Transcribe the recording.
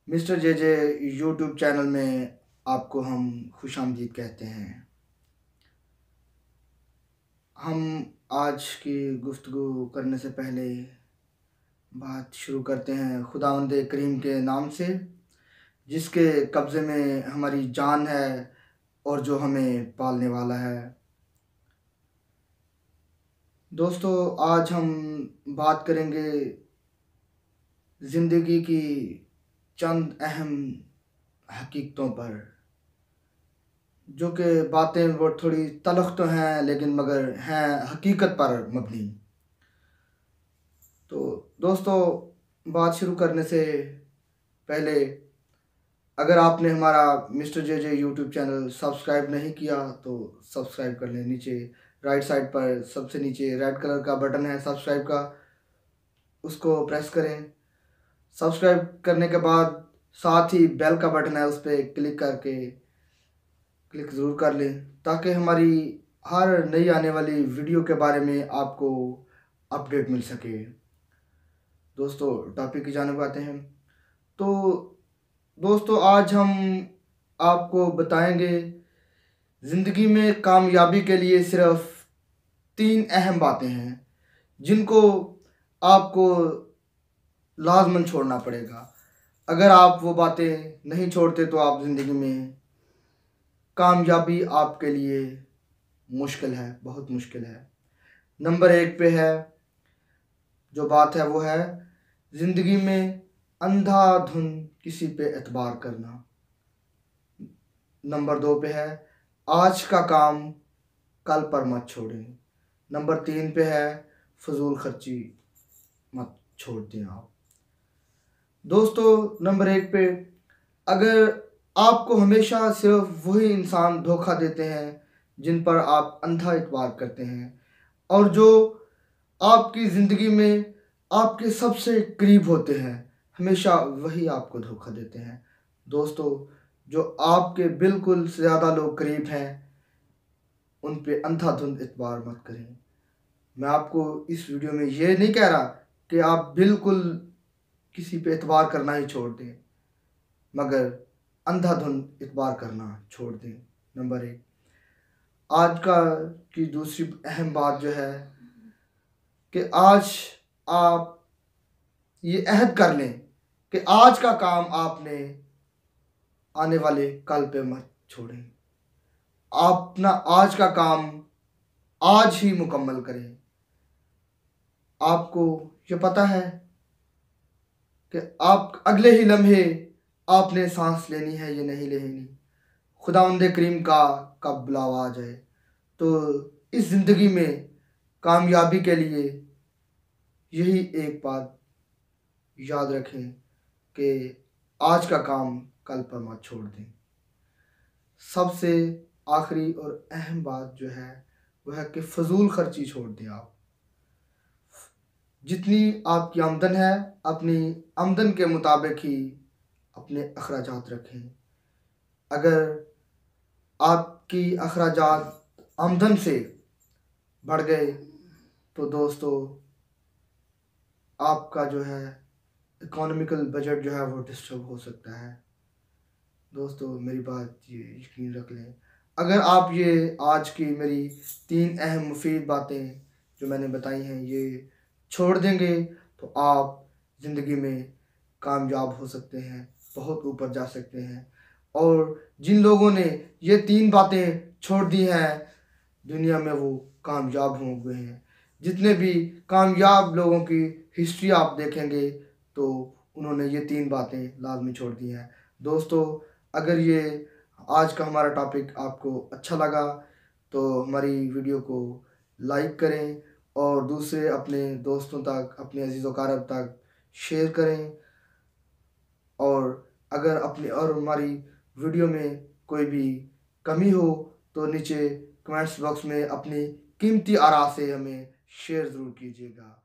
Mister J जे YouTube channel में आपको हम खुशामदीद कहते हैं। हम आज की गुफ्तगू करने से पहले बात शुरू करते हैं खुदावंद करीम के नाम से, जिसके कब्ज़े में हमारी जान है और जो हमें पालने वाला है। दोस्तों, आज हम बात करेंगे ज़िंदगी की चंद अहम हकीकतों पर, जो कि बातें वो थोड़ी तलख तो हैं लेकिन मगर हैं हकीकत पर मबनी। तो दोस्तों, बात शुरू करने से पहले अगर आपने हमारा मिस्टर जे जे यूट्यूब चैनल सब्सक्राइब नहीं किया तो सब्सक्राइब कर लें। नीचे राइट साइड पर सबसे नीचे रेड कलर का बटन है सब्सक्राइब का, उसको प्रेस करें। सब्सक्राइब करने के बाद साथ ही बेल का बटन है, उस पर क्लिक ज़रूर कर लें, ताकि हमारी हर नई आने वाली वीडियो के बारे में आपको अपडेट मिल सके। दोस्तों, टॉपिक की जानिब आते हैं। तो दोस्तों, आज हम आपको बताएंगे ज़िंदगी में कामयाबी के लिए सिर्फ 3 अहम बातें हैं जिनको आपको लाज़मन छोड़ना पड़ेगा। अगर आप वो बातें नहीं छोड़ते तो आप ज़िंदगी में कामयाबी आपके लिए मुश्किल है, बहुत मुश्किल है। नंबर 1 पे है जो बात है वो है ज़िंदगी में अंधाधुन किसी पे एतबार करना। नंबर 2 पे है आज का काम कल पर मत छोड़ें। नंबर 3 पे है फजूल खर्ची मत छोड़ दें आप। दोस्तों, नंबर 1 पे, अगर आपको हमेशा सिर्फ वही इंसान धोखा देते हैं जिन पर आप अंधा एतबार करते हैं, और जो आपकी ज़िंदगी में आपके सबसे करीब होते हैं, हमेशा वही आपको धोखा देते हैं। दोस्तों, जो आपके बिल्कुल से ज़्यादा लोग करीब हैं उन पे अंधाधुंध एतबार मत करें। मैं आपको इस वीडियो में ये नहीं कह रहा कि आप बिल्कुल किसी पे एतबार करना ही छोड़ दें, मगर अंधाधुंध एतबार करना छोड़ दें। नंबर 1। आज की दूसरी अहम बात जो है कि आज आप ये अहद कर लें कि आज का काम आपने आने वाले कल पे मत छोड़ें। आप अपना आज का काम आज ही मुकम्मल करें। आपको ये पता है कि आप अगले ही लम्हे आपने सांस लेनी है या नहीं लेनी, खुदावंद करीम का कब बुलावा आ जाए। तो इस ज़िंदगी में कामयाबी के लिए यही एक बात याद रखें कि आज का काम कल पर मत छोड़ दें। सबसे आखिरी और अहम बात जो है वह है कि फजूल खर्ची छोड़ दें आप। जितनी आपकी आमदन है, अपनी आमदन के मुताबिक ही अपने अखराजात रखें। अगर आपकी अखराजात आमदन से बढ़ गए तो दोस्तों, आपका जो है इकोनॉमिकल बजट जो है वो डिस्टर्ब हो सकता है। दोस्तों, मेरी बात ये यकीन रख लें, अगर आप ये आज की मेरी 3 अहम मुफीद बातें जो मैंने बताई हैं ये छोड़ देंगे तो आप ज़िंदगी में कामयाब हो सकते हैं, बहुत ऊपर जा सकते हैं। और जिन लोगों ने ये 3 बातें छोड़ दी हैं दुनिया में वो कामयाब हो गए हैं। जितने भी कामयाब लोगों की हिस्ट्री आप देखेंगे तो उन्होंने ये 3 बातें लाजमी छोड़ दी हैं। दोस्तों, अगर ये आज का हमारा टॉपिक आपको अच्छा लगा तो हमारी वीडियो को लाइक करें और दूसरे अपने दोस्तों तक, अपने अजीज़ व अक़ारब तक शेयर करें। और अगर अपनी और हमारी वीडियो में कोई भी कमी हो तो नीचे कमेंट्स बॉक्स में अपनी कीमती आरा से हमें शेयर ज़रूर कीजिएगा।